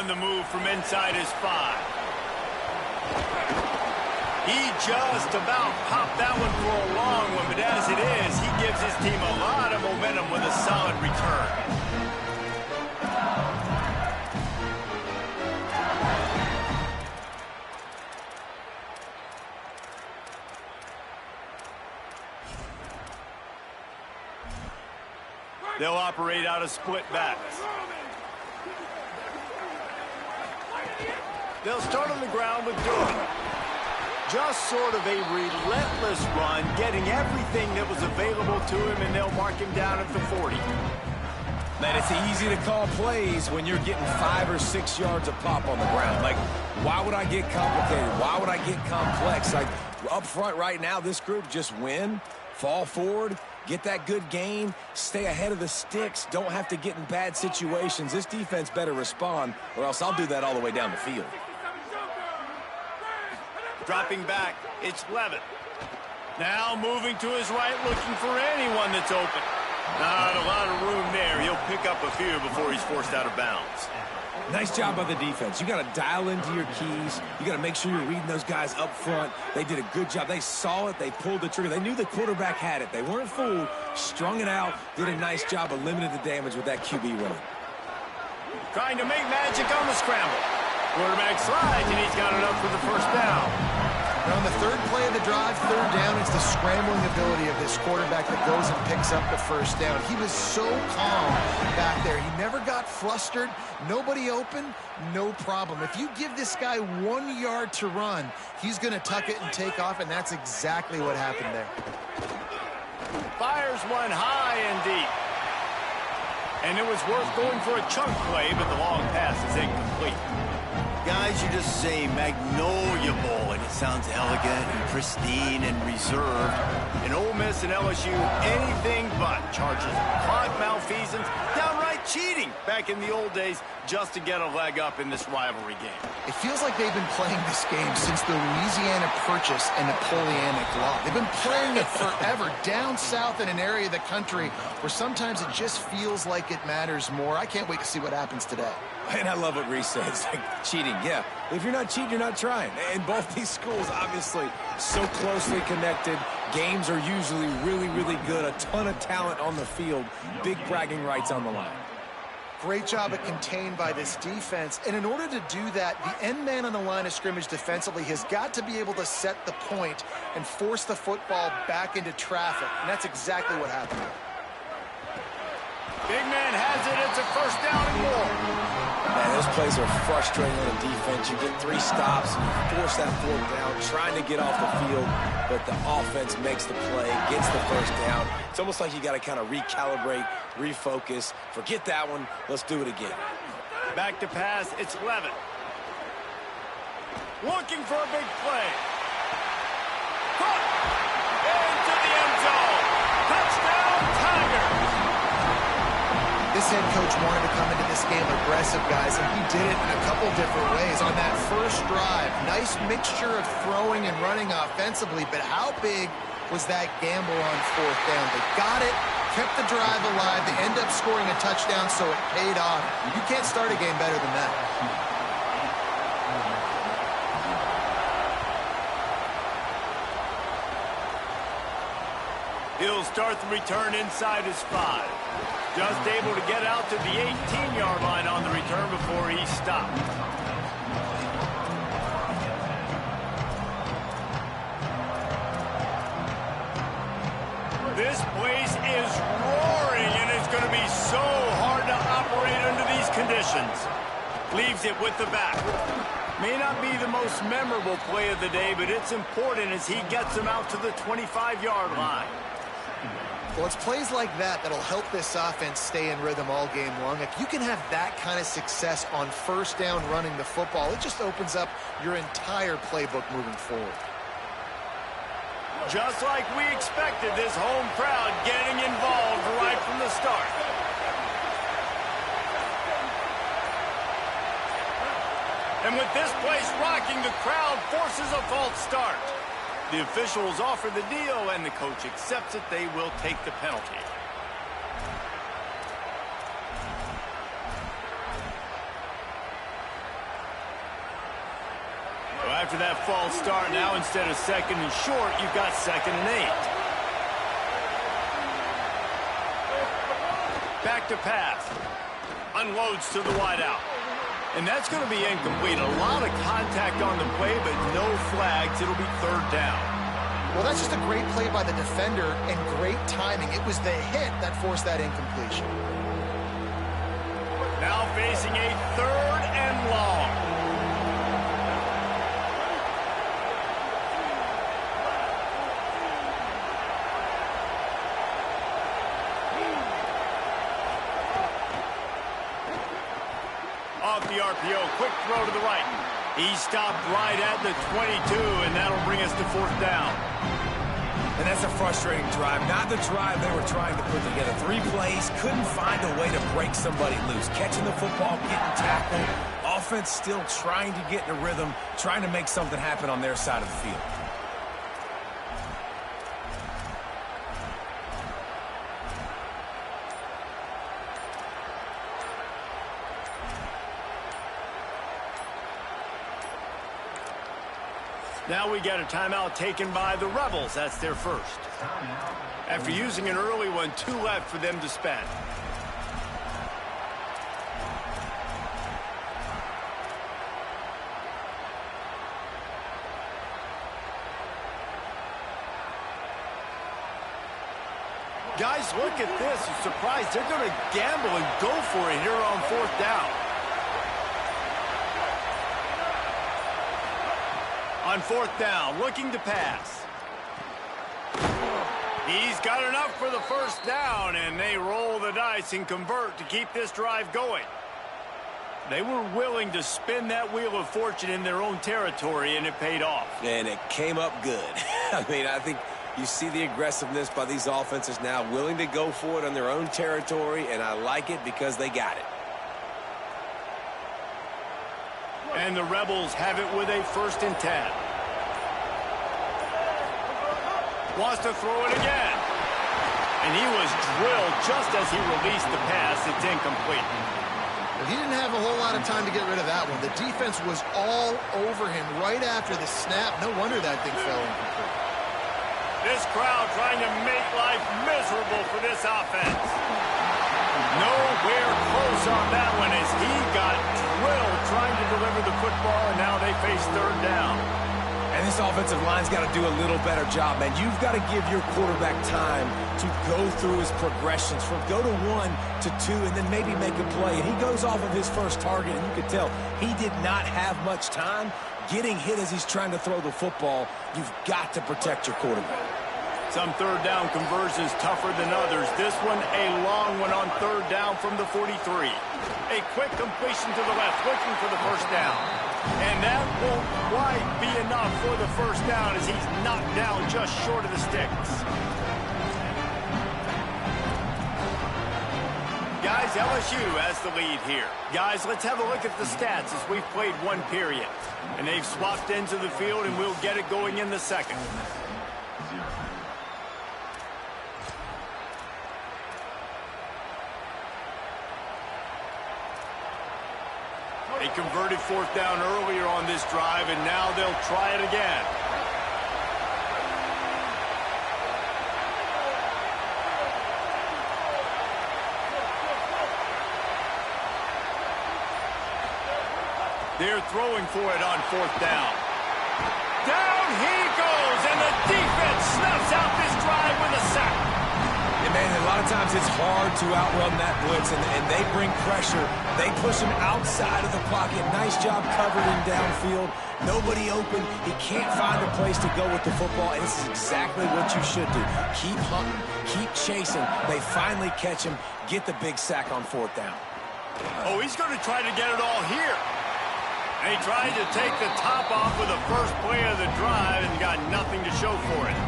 on the move from inside his 5. He just about popped that one for a long one, but as it is, he gives his team a lot of momentum with a solid return. They'll operate out of split backs. They'll start on the ground with Durham. Just sort of a relentless run, getting everything that was available to him, and they'll mark him down at the 40. Man, it's easy to call plays when you're getting 5 or 6 yards of pop on the ground. Like, why would I get complicated? Why would I get complex? Like, up front right now, this group just win, fall forward, get that good gain, stay ahead of the sticks, don't have to get in bad situations. This defense better respond, or else I'll do that all the way down the field. Dropping back, it's Levitt. Now moving to his right, looking for anyone that's open. Not a lot of room there. He'll pick up a few before he's forced out of bounds. Nice job by the defense. You got to dial into your keys. You got to make sure you're reading those guys up front. They did a good job. They saw it. They pulled the trigger. They knew the quarterback had it. They weren't fooled. Strung it out. Did a nice job of limiting the damage with that QB run. Trying to make magic on the scramble. Quarterback slides, and he's got it up for the first down. On the third play of the drive, third down, it's the scrambling ability of this quarterback that goes and picks up the first down. He was so calm back there. He never got flustered. Nobody open, no problem. If you give this guy 1 yard to run, he's going to tuck it and take off, and that's exactly what happened there. Fires one high and deep. And it was worth going for a chunk play, but the long pass is incomplete. Guys, you just say Magnolia Bowl, and it sounds elegant and pristine and reserved. And Ole Miss and LSU, anything but. Charges clock malfeasance, downright cheating back in the old days just to get a leg up in this rivalry game. It feels like they've been playing this game since the Louisiana Purchase and Napoleonic Law. They've been playing it forever down south in an area of the country where sometimes it just feels like it matters more. I can't wait to see what happens today. And I love what Reese says, like, cheating. Yeah, if you're not cheating, you're not trying. And both these schools, obviously, so closely connected. Games are usually really, really good. A ton of talent on the field. Big bragging rights on the line. Great job at contained by this defense. And in order to do that, the end man on the line of scrimmage defensively has got to be able to set the point and force the football back into traffic. And that's exactly what happened. Big man has it. It's a first down and more. Man, those plays are frustrating on the defense. You get 3 stops, and you force that 4th down, trying to get off the field, but the offense makes the play, gets the first down. It's almost like you got to kind of recalibrate, refocus. Forget that one. Let's do it again. Back to pass. It's Levitt. Looking for a big play. Caught. Into the end zone. Touchdown, Tigers. This head coach wanted to come into this game aggressive, guys, and he did it in a couple different ways. On that first drive, nice mixture of throwing and running offensively, but how big was that gamble on 4th down? They got it, kept the drive alive, they end up scoring a touchdown, so it paid off. You can't start a game better than that. He'll start the return inside his 5. Just able to get out to the 18-yard line on the return before he stopped. This place is roaring, and it's going to be so hard to operate under these conditions. Leaves it with the back. May not be the most memorable play of the day, but it's important as he gets him out to the 25-yard line. Well, it's plays like that that'll help this offense stay in rhythm all game long. If you can have that kind of success on first down running the football, it just opens up your entire playbook moving forward. Just like we expected, this home crowd getting involved right from the start. And with this place rocking, the crowd forces a false start. The officials offer the deal, and the coach accepts it. They will take the penalty. After that false start, now instead of 2nd and short, you've got 2nd and 8. Back to pass. Unloads to the wideout. And that's going to be incomplete. A lot of contact on the play, but no flags. It'll be 3rd down. Well, that's just a great play by the defender and great timing. It was the hit that forced that incompletion. Now facing a 3rd and long. Off the RPO, quick throw to the right. He stopped right at the 22, and that'll bring us to 4th down. And that's a frustrating drive. Not the drive they were trying to put together. 3 plays, couldn't find a way to break somebody loose. Catching the football, getting tackled. Offense still trying to get in a rhythm, trying to make something happen on their side of the field. Now we got a timeout taken by the Rebels. That's their first. After using an early one, 2 left for them to spend. Guys, look at this. I'm surprised they're going to gamble and go for it here on 4th down. On 4th down, looking to pass. He's got enough for the 1st down, and they roll the dice and convert to keep this drive going. They were willing to spin that wheel of fortune in their own territory, and it paid off. And it came up good. I mean, I think you see the aggressiveness by these offenses now, willing to go for it on their own territory, and I like it because they got it. And the Rebels have it with a 1st and 10. Wants to throw it again. And he was drilled just as he released the pass. It's incomplete. Well, he didn't have a whole lot of time to get rid of that one. The defense was all over him right after the snap. No wonder that thing fell incomplete. This crowd trying to make life miserable for this offense. Nowhere close on that one as he got drilled trying to deliver the football, and now they face 3rd down. And this offensive line's got to do a little better job, man. You've got to give your quarterback time to go through his progressions from go to 1 to 2 and then maybe make a play. And he goes off of his first target, and you can tell he did not have much time getting hit as he's trying to throw the football. You've got to protect your quarterback. Some 3rd down conversions tougher than others. This one, a long one on 3rd down from the 43. A quick completion to the left, looking for the 1st down. And that won't quite be enough for the 1st down as he's knocked down just short of the sticks. Guys, LSU has the lead here. Guys, let's have a look at the stats as we've played 1 period. And they've swapped into the field, and we'll get it going in the 2nd. They converted 4th down earlier on this drive, and now they'll try it again. They're throwing for it on 4th down. Down he goes, and the defense snuffs out this drive with a sack. And, man, a lot of times it's hard to outrun that blitz, and they bring pressure. They push him outside of the pocket. Nice job covering downfield. Nobody open. He can't find a place to go with the football, and this is exactly what you should do. Keep hunting, keep chasing. They finally catch him, get the big sack on 4th down. Oh, he's going to try to get it all here. And he tried to take the top off with the first play of the drive and got nothing to show for it.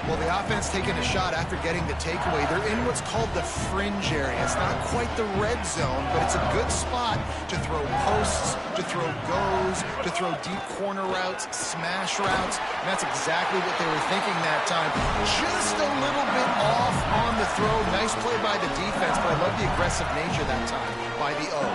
Well, the offense taking a shot after getting the takeaway. They're in what's called the fringe area. It's not quite the red zone, but it's a good spot to throw posts, to throw goes, to throw deep corner routes, smash routes. And that's exactly what they were thinking that time. Just a little bit off on the throw. Nice play by the defense, but I love the aggressive nature that time by the O.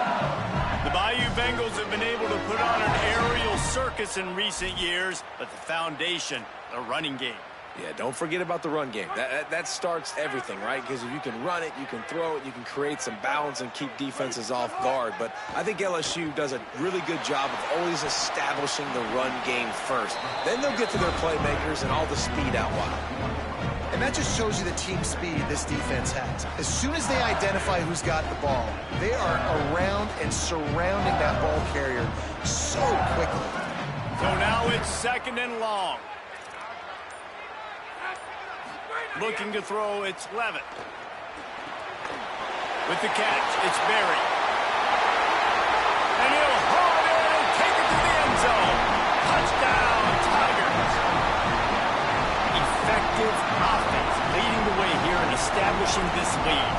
The Bayou Bengals have been able to put on an aerial circus in recent years, but the foundation, the running game. Yeah, don't forget about the run game. That starts everything, right? Because if you can run it, you can throw it, you can create some balance and keep defenses off guard. But I think LSU does a really good job of always establishing the run game first. Then they'll get to their playmakers and all the speed out wide. And that just shows you the team speed this defense has. As soon as they identify who's got the ball, they are around and surrounding that ball carrier so quickly. So now it's 2nd and long. Looking to throw, it's Levitt. With the catch, it's Berry. And he'll haul it in and take it to the end zone. Touchdown, Tigers. Effective offense leading the way here and establishing this lead.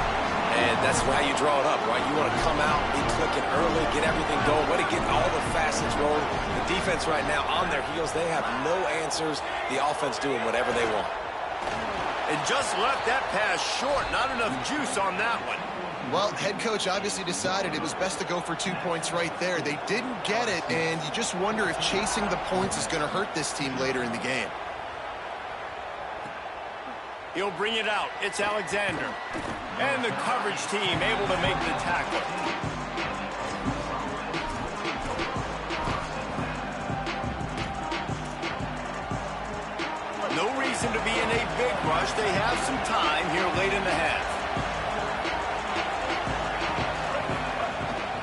And that's why you draw it up, right? You want to come out, be clicking early, get everything going, way to get all the facets rolling. The defense right now on their heels, they have no answers. The offense doing whatever they want. And just left that pass short. Not enough juice on that one. Well, head coach obviously decided it was best to go for 2 points right there. They didn't get it, and you just wonder if chasing the points is going to hurt this team later in the game. He'll bring it out. It's Alexander. And the coverage team able to make the tackle. No reason to be in a big rush. They have some time here late in the half.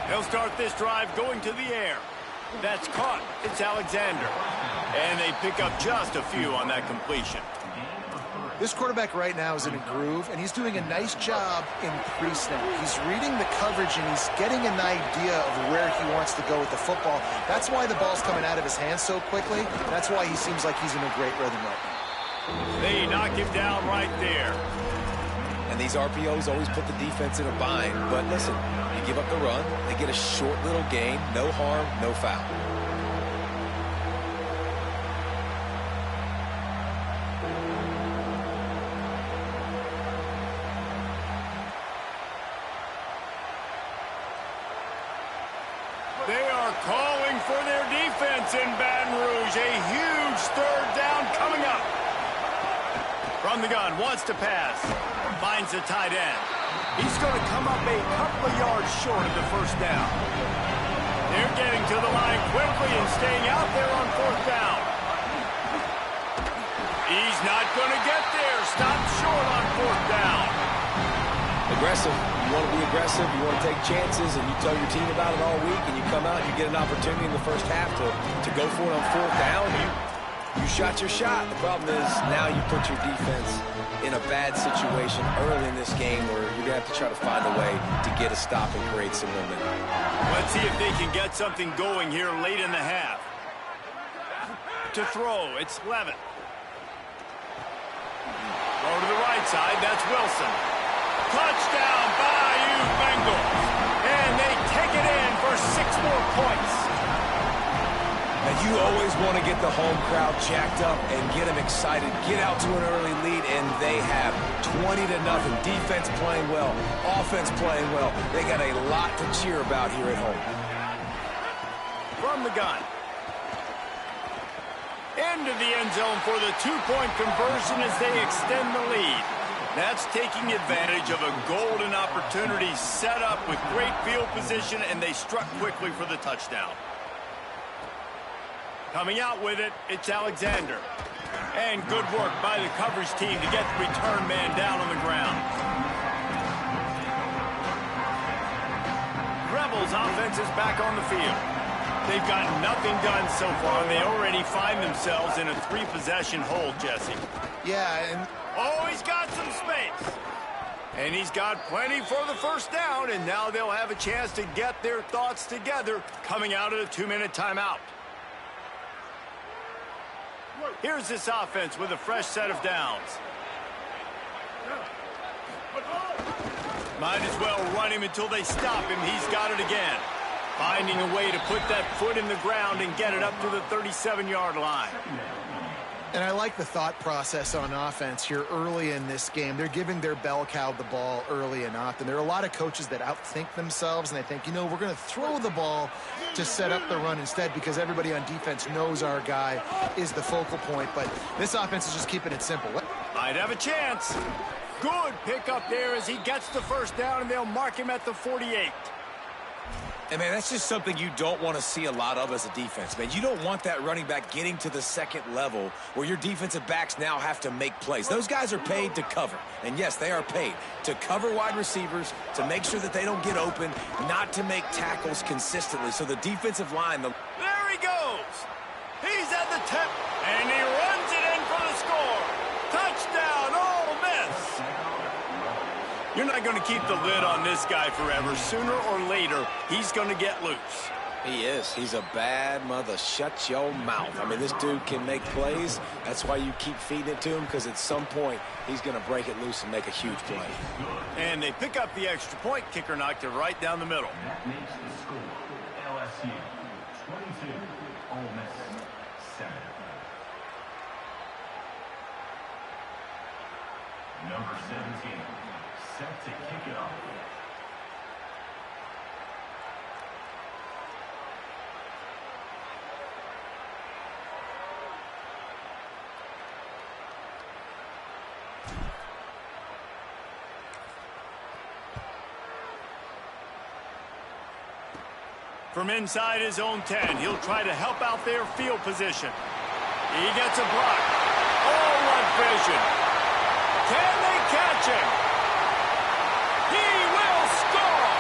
They'll start this drive going to the air. That's caught. It's Alexander. And they pick up just a few on that completion. This quarterback right now is in a groove, and he's doing a nice job in pre-snap. He's reading the coverage, and he's getting an idea of where he wants to go with the football. That's why the ball's coming out of his hands so quickly. That's why he seems like he's in a great rhythm right now. They knock him down right there. And these RPOs always put the defense in a bind. But listen, you give up the run, they get a short little gain, no harm, no foul. They are calling for their defense in Baton Rouge. A huge 3rd down coming up. From the gun, wants to pass. Finds the tight end. He's going to come up a couple of yards short of the 1st down. They're getting to the line quickly and staying out there on 4th down. He's not going to get there. Stopped short on 4th down. Aggressive. You want to be aggressive, you want to take chances, and you tell your team about it all week, and you come out and you get an opportunity in the 1st half to go for it on 4th down. You shot your shot. The problem is now you put your defense in a bad situation early in this game where you're going to have to try to find a way to get a stop and create some momentum. Let's see if they can get something going here late in the half. To throw, it's Levitt. Throw to the right side, that's Wilson. Touchdown, Bayou Bengals. And they take it in for 6 more points. And you always want to get the home crowd jacked up and get them excited. Get out to an early lead, and they have 20-0. Defense playing well, offense playing well. They got a lot to cheer about here at home. From the gun. Into the end zone for the 2-point conversion as they extend the lead. That's taking advantage of a golden opportunity set up with great field position, and they struck quickly for the touchdown. Coming out with it, it's Alexander. And good work by the coverage team to get the return man down on the ground. Rebels offense is back on the field. They've got nothing done so far, and they already find themselves in a 3-possession hole, Jesse. Yeah, and oh, he's got some space. And he's got plenty for the 1st down, and now they'll have a chance to get their thoughts together coming out of the 2-minute timeout. Here's this offense with a fresh set of downs. Might as well run him until they stop him. He's got it again. Finding a way to put that foot in the ground and get it up to the 37-yard line. And I like the thought process on offense here early in this game. They're giving their bell cow the ball early and often. There are a lot of coaches that outthink themselves, and they think, you know, we're going to throw the ball to set up the run instead because everybody on defense knows our guy is the focal point. But this offense is just keeping it simple. Might have a chance. Good pick up there as he gets the first down, and they'll mark him at the 48. And, man, that's just something you don't want to see a lot of as a defense, man. You don't want that running back getting to the second level where your defensive backs now have to make plays. Those guys are paid to cover. And, yes, they are paid to cover wide receivers, to make sure that they don't get open, not to make tackles consistently. So the defensive line... There he goes. He's at the tip, and he runs it in for the score. Touchdown, Ole Miss. You're not going to keep the lid on this guy forever. Sooner or later, he's going to get loose. He is. He's a bad mother. Shut your mouth. I mean, this dude can make plays. That's why you keep feeding it to him, because at some point, he's going to break it loose and make a huge play. And they pick up the extra point. Kicker knocked it right down the middle. That makes the score LSU 22, Ole Miss 7. Number 17, set to kick it off. From inside his own 10, he'll try to help out their field position. He gets a block. Oh, what vision. Can they catch him? He will score!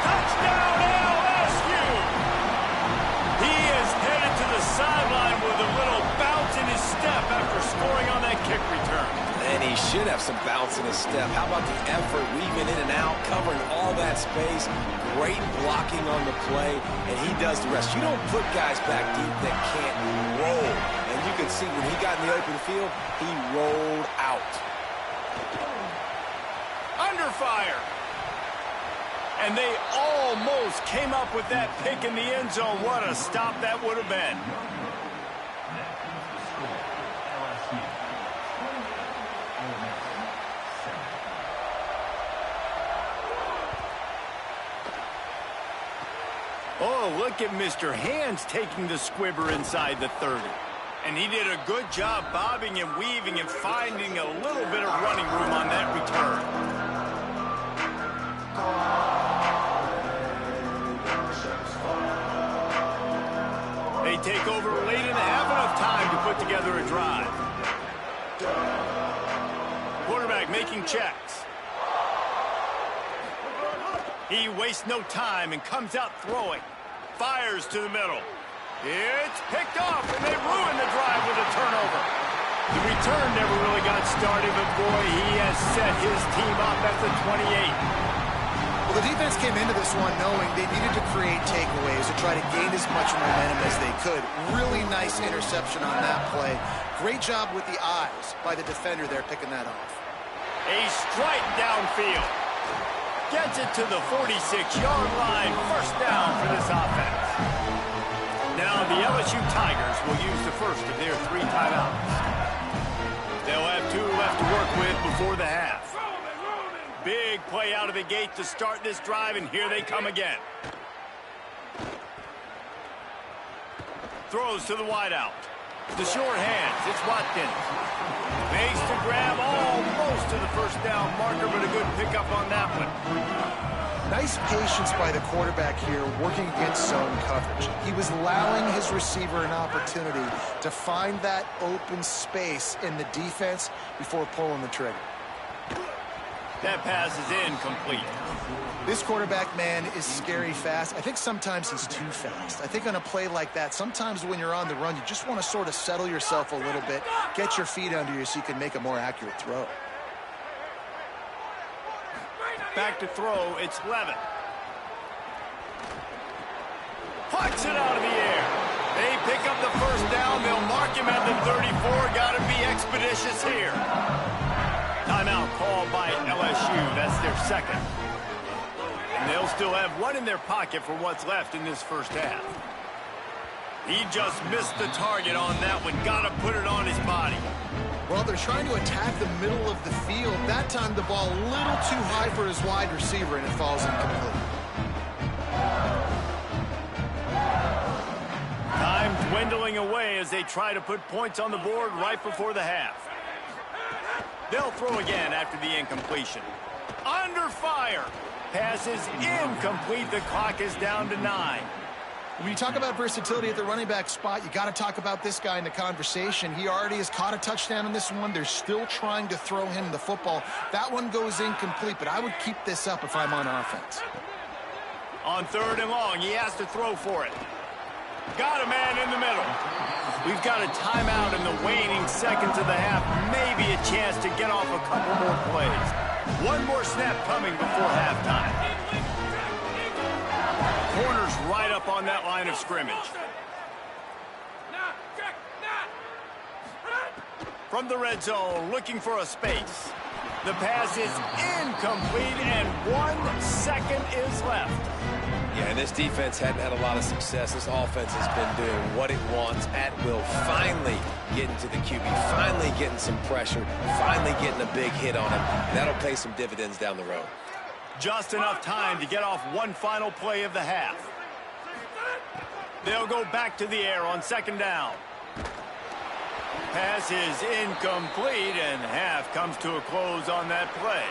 Touchdown LSU! He is headed to the sideline with a little bounce in his step after scoring on that kick return. And he should have some bounce in his step. How about the effort, weaving in and out, covering all that space, great blocking on the play, and he does the rest. You don't put guys back deep that can't roll. And you can see when he got in the open field, he rolled out. Under fire. And they almost came up with that pick in the end zone. What a stop that would have been. Oh, look at Mr. Hands taking the squibber inside the 30. And he did a good job bobbing and weaving and finding a little bit of running room on that return. They take over late and have enough time to put together a drive. Quarterback making checks. He wastes no time and comes out throwing. Fires to the middle. It's picked off, and they ruin the drive with a turnover. The return never really got started, but boy, he has set his team up at the 28. Well, the defense came into this one knowing they needed to create takeaways to try to gain as much momentum as they could. Really nice interception on that play. Great job with the eyes by the defender there picking that off. A strike downfield. Gets it to the 46-yard line. First down for this offense. Now the LSU Tigers will use the first of their 3 timeouts. They'll have 2 left to work with before the half. Big play out of the gate to start this drive, and here they come again. Throws to the wideout. The short hands. It's Watkins. Makes the grab almost to the first down marker, but a good pickup on that one. Nice patience by the quarterback here working against zone coverage. He was allowing his receiver an opportunity to find that open space in the defense before pulling the trigger. That pass is incomplete. This quarterback, man, is scary fast. I think sometimes he's too fast. I think on a play like that, sometimes when you're on the run, you just want to sort of settle yourself a little bit, get your feet under you so you can make a more accurate throw. Back to throw, it's Levin. Pucks it out of the air. They pick up the first down. They'll mark him at the 34. Got to be expeditious here. Timeout called by LSU. That's their second. And they'll still have one in their pocket for what's left in this first half. He just missed the target on that one. Got to put it on his body. Well, they're trying to attack the middle of the field. That time the ball a little too high for his wide receiver, and it falls incomplete. Time dwindling away as they try to put points on the board right before the half. They'll throw again after the incompletion. Under fire. Pass is incomplete. The clock is down to 9. When you talk about versatility at the running back spot, you got to talk about this guy in the conversation. He already has caught a touchdown in this one. They're still trying to throw him the football. That one goes incomplete, but I would keep this up if I'm on offense. On 3rd and long, he has to throw for it. Got a man in the middle. We've got a timeout in the waning seconds of the half. Maybe a chance to get off a couple more plays. One more snap coming before halftime. Corner's right up on that line of scrimmage. From the red zone, looking for a space. The pass is incomplete, and 1 second is left. Yeah, and this defense hadn't had a lot of success. This offense has been doing what it wants at will. Finally getting to the QB, finally getting some pressure, finally getting a big hit on him. And that'll pay some dividends down the road. Just enough time to get off one final play of the half. They'll go back to the air on 2nd down. Pass is incomplete, and half comes to a close on that play.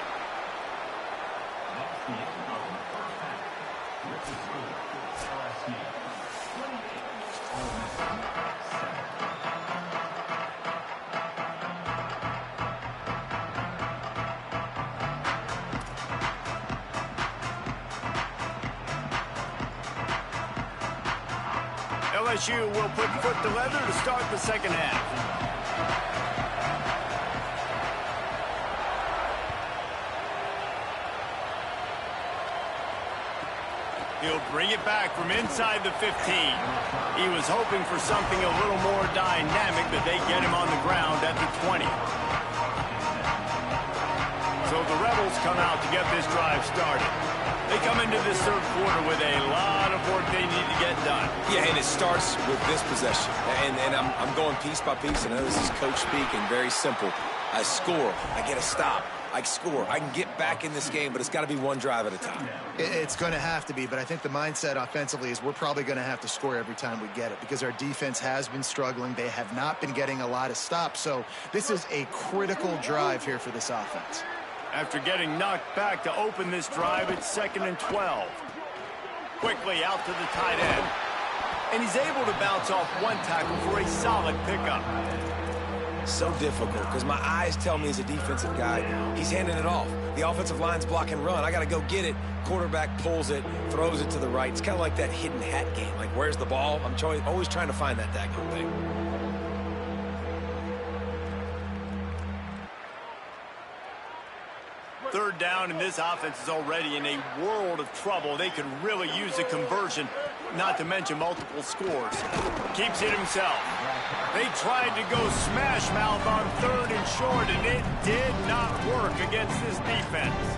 LSU will put foot to leather to start the 2nd half. He'll bring it back from inside the 15. He was hoping for something a little more dynamic, but they get him on the ground at the 20. So the Rebels come out to get this drive started. They come into this 3rd quarter with a lot of work they need to get done. Yeah, and it starts with this possession. And I'm going piece by piece. And I know this is coach speak and very simple. I score. I get a stop. I score. I can get back in this game, but it's got to be one drive at a time. It's going to have to be, but I think the mindset offensively is we're probably going to have to score every time we get it because our defense has been struggling. They have not been getting a lot of stops. So this is a critical drive here for this offense. After getting knocked back to open this drive, it's 2nd and 12. Quickly out to the tight end. And he's able to bounce off one tackle for a solid pickup. So difficult because my eyes tell me as a defensive guy, he's handing it off. The offensive line's block and run. I got to go get it. Quarterback pulls it, throws it to the right. It's kind of like that hidden hat game. Like, where's the ball? I'm always trying to find that daggone thing. Third down, and this offense is already in a world of trouble. They could really use a conversion, not to mention multiple scores. Keeps it himself. They tried to go smash mouth on 3rd and short, and it did not work against this defense.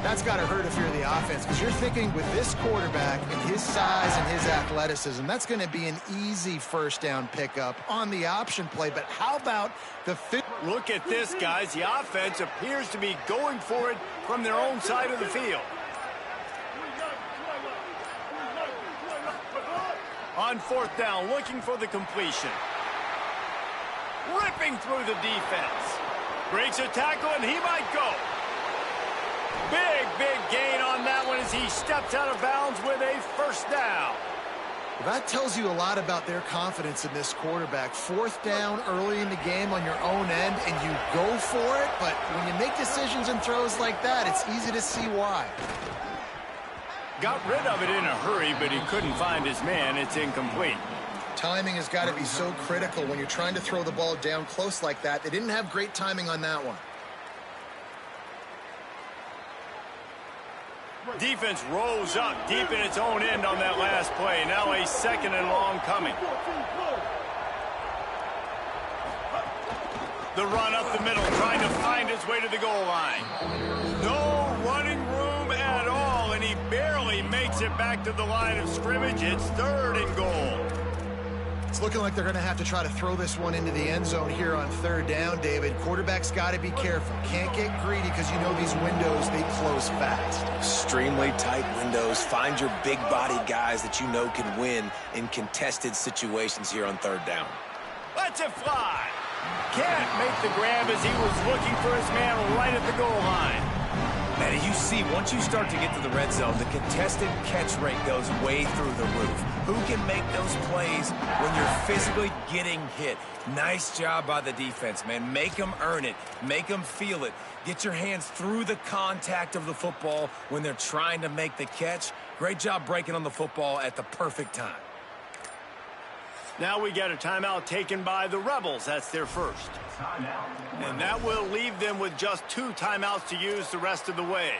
That's got to hurt if you're the offense because you're thinking with this quarterback and his size and his athleticism, that's going to be an easy 1st down pickup on the option play. But how about the fifth? Look at this, guys. The offense appears to be going for it from their own side of the field. On 4th down, looking for the completion. Ripping through the defense. Breaks a tackle, and he might go. Big gain on that one as he steps out of bounds with a 1st down. Well, that tells you a lot about their confidence in this quarterback. 4th down early in the game on your own end, and you go for it. But when you make decisions and throws like that, it's easy to see why. Got rid of it in a hurry, but he couldn't find his man. It's incomplete. Timing has got to be so critical when you're trying to throw the ball down close like that. They didn't have great timing on that one. Defense rose up deep in its own end on that last play. Now a 2nd and long coming. The run up the middle, trying to find his way to the goal line. No running room at all, and he barely makes it back to the line of scrimmage. It's 3rd and goal. It's looking like they're going to have to try to throw this one into the end zone here on third down, David. Quarterback's got to be careful. Can't get greedy because you know these windows, they close fast. Extremely tight windows. Find your big-bodied guys that you know can win in contested situations here on third down. Let's it fly. Can't make the grab as he was looking for his man right at the goal line. Man, as you see, once you start to get to the red zone, the contested catch rate goes way through the roof. Who can make those plays when you're physically getting hit? Nice job by the defense, man. Make them earn it. Make them feel it. Get your hands through the contact of the football when they're trying to make the catch. Great job breaking on the football at the perfect time. Now we get a timeout taken by the Rebels. That's their first. And that will leave them with just 2 timeouts to use the rest of the way.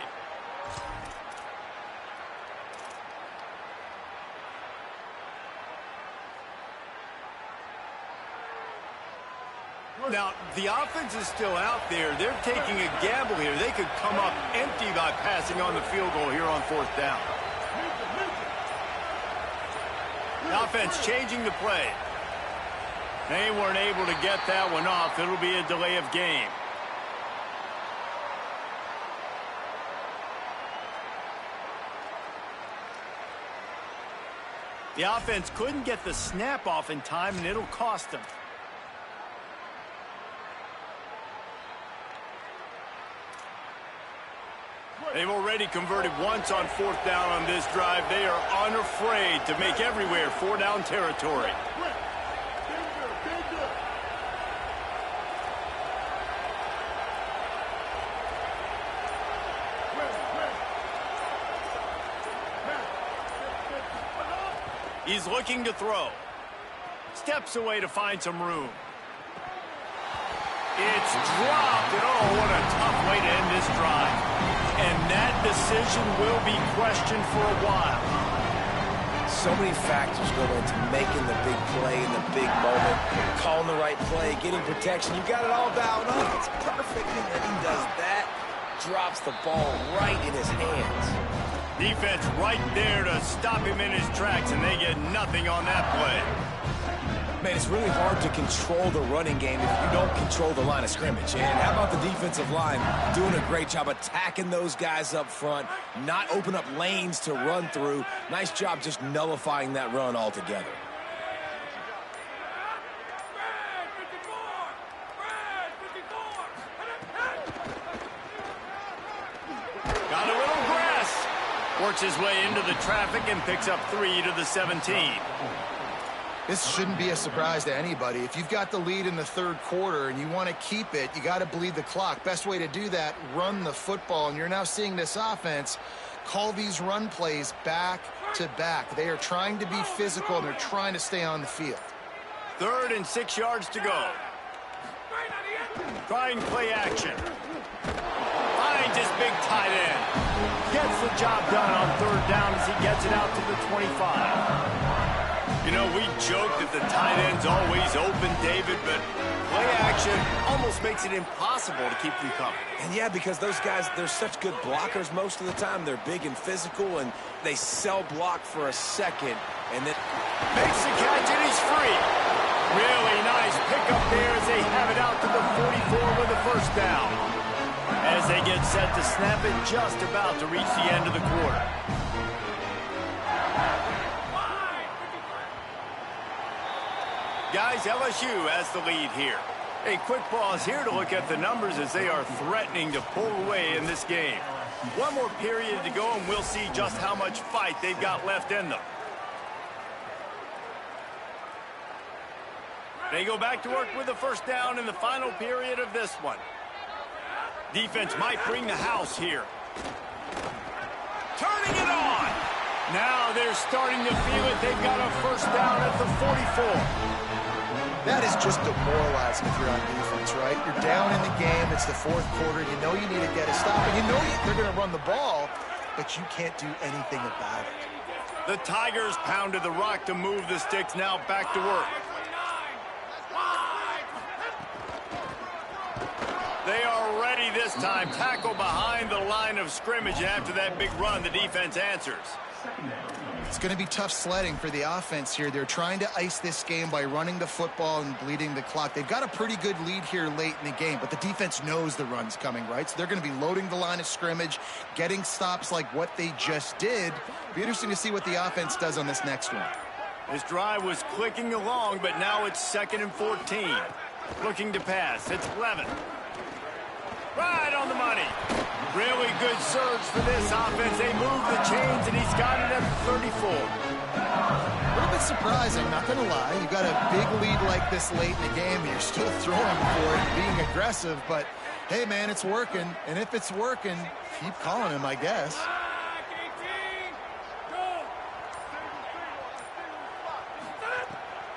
Now, the offense is still out there. They're taking a gamble here. They could come up empty by passing on the field goal here on 4th down. The offense changing the play. They weren't able to get that one off. It'll be a delay of game. The offense couldn't get the snap off in time, and it'll cost them. They've already converted once on 4th down on this drive. They are unafraid to make everywhere 4-down territory. He's looking to throw. Steps away to find some room. It's dropped, and oh, what a tough way to end this drive. And that decision will be questioned for a while. So many factors go into making the big play in the big moment, calling the right play, getting protection. You got it all dialed up. It's perfect, and then he does that, drops the ball right in his hands. Defense right there to stop him in his tracks, and they get nothing on that play. Man, it's really hard to control the running game if you don't control the line of scrimmage. And how about the defensive line doing a great job attacking those guys up front, not open up lanes to run through. Nice job just nullifying that run altogether. Got a little grass. Works his way into the traffic and picks up 3 to the 17. This shouldn't be a surprise to anybody. If you've got the lead in the 3rd quarter and you want to keep it, you got to bleed the clock. Best way to do that, run the football. And you're now seeing this offense call these run plays back to back. They are trying to be physical, and they're trying to stay on the field. 3rd and 6 yards to go. Trying play action. Finds his big tight end. Gets the job done on 3rd down as he gets it out to the 25. You know, we joke that the tight end's always open, David, but play action almost makes it impossible to keep them coming. And yeah, because those guys, they're such good blockers most of the time. They're big and physical, and they sell block for a second, and then makes the catch, and he's free. Really nice pickup there as they have it out to the 44 with the 1st down. As they get set to snap it, just about to reach the end of the quarter. Guys, LSU has the lead here. A quick pause here to look at the numbers as they are threatening to pull away in this game. One more period to go, and we'll see just how much fight they've got left in them. They go back to work with the 1st down in the final period of this one. Defense might bring the house here. Turning it on. Now they're starting to feel it. They've got a 1st down at the 44. That is just demoralizing if you're on defense, right? You're down in the game. It's the 4th quarter. You know you need to get a stop. And you know they're going to run the ball, but you can't do anything about it. The Tigers pounded the rock to move the sticks. Now back to work. They are ready this time. Tackle behind the line of scrimmage, and after that big run, the defense answers. It's going to be tough sledding for the offense here. They're trying to ice this game by running the football and bleeding the clock. They've got a pretty good lead here late in the game, but the defense knows the run's coming, right? So they're going to be loading the line of scrimmage, getting stops like what they just did. Be interesting to see what the offense does on this next one. This drive was clicking along, but now it's 2nd and 14. Looking to pass. It's Levin. Right on the money. Really good surge for this offense. They move the chains, and he's got it at 34. A little bit surprising, not going to lie. You got a big lead like this late in the game, and you're still throwing for it and being aggressive. But, hey, man, it's working. And if it's working, keep calling him, I guess.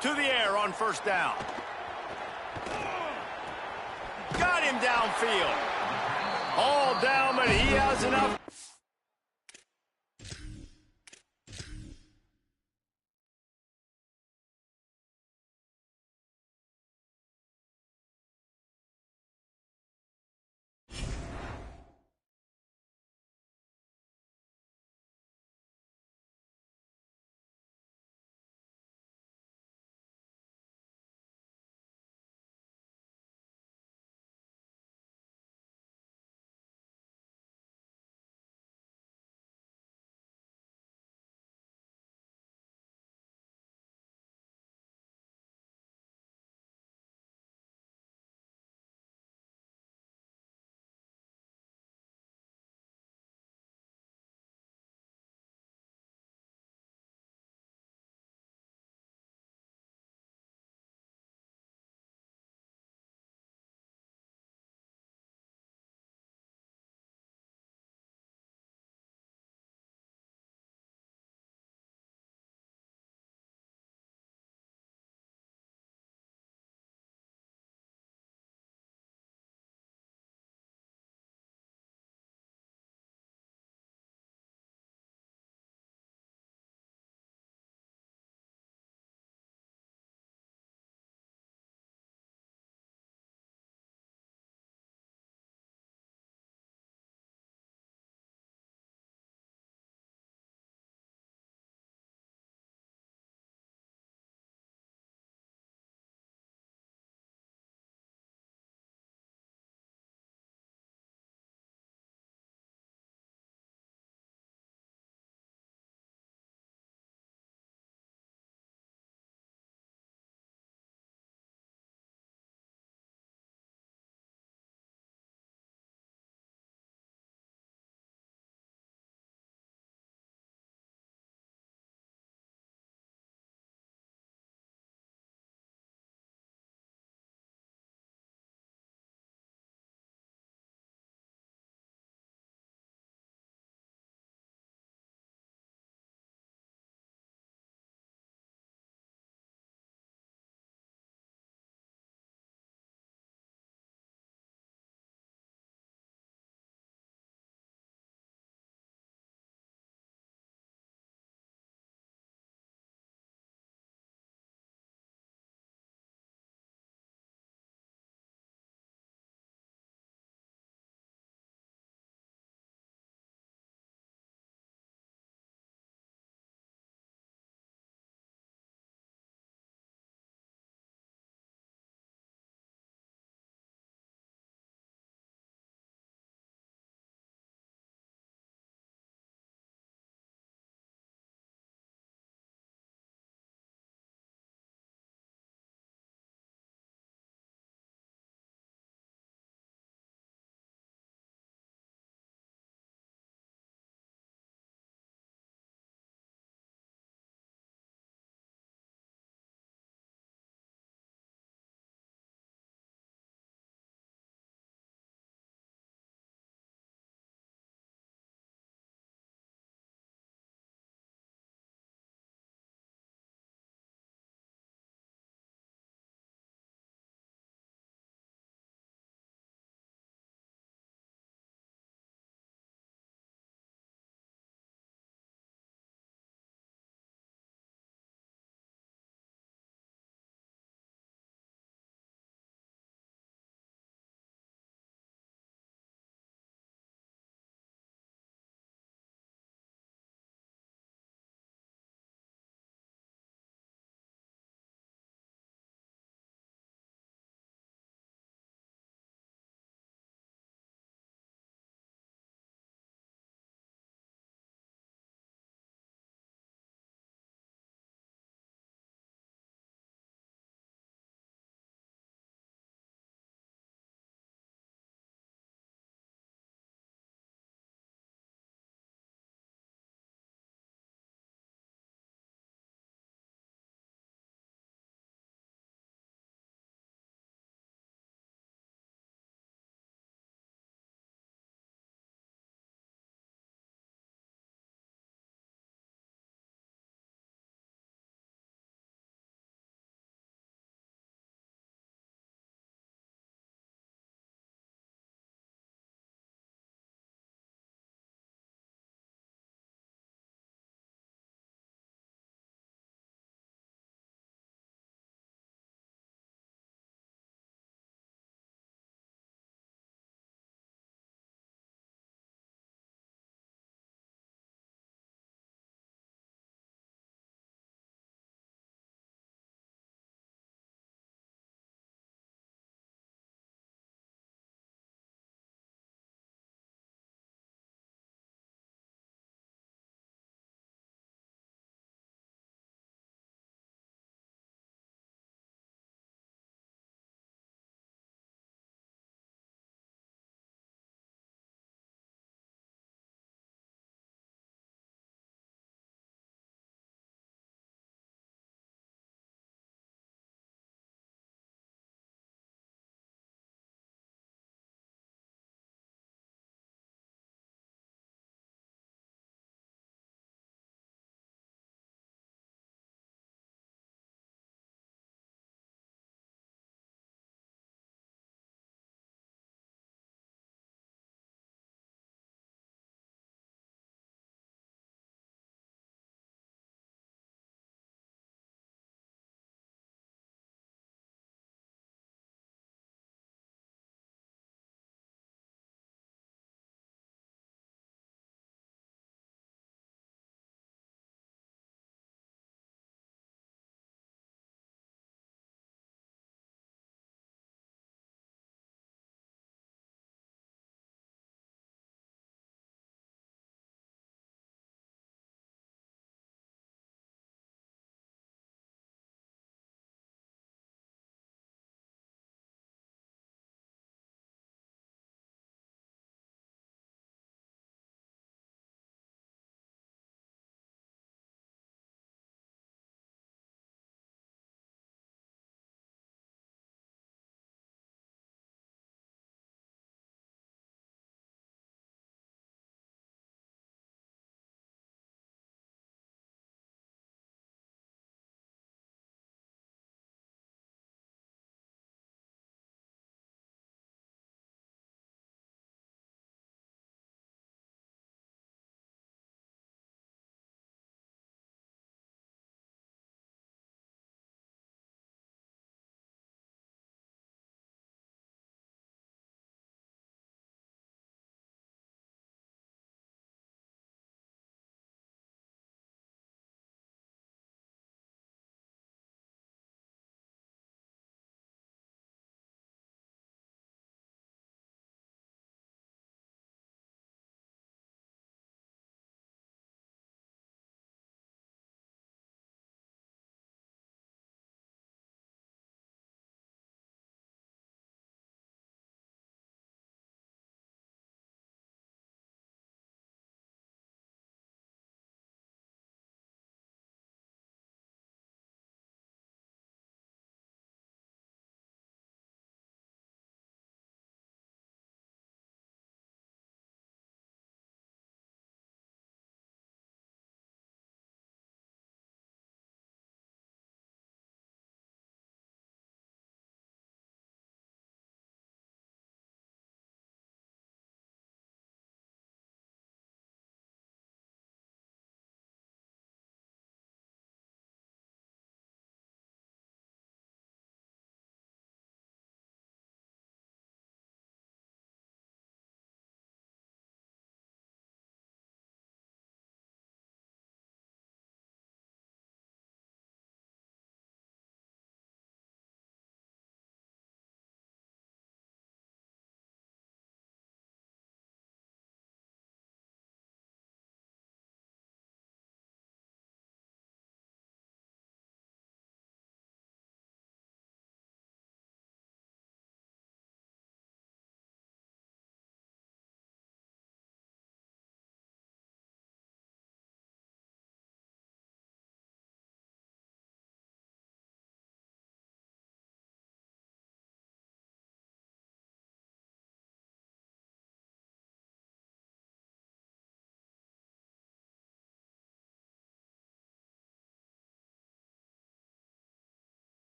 To the air on 1st down. Got him downfield. All down, but he has enough.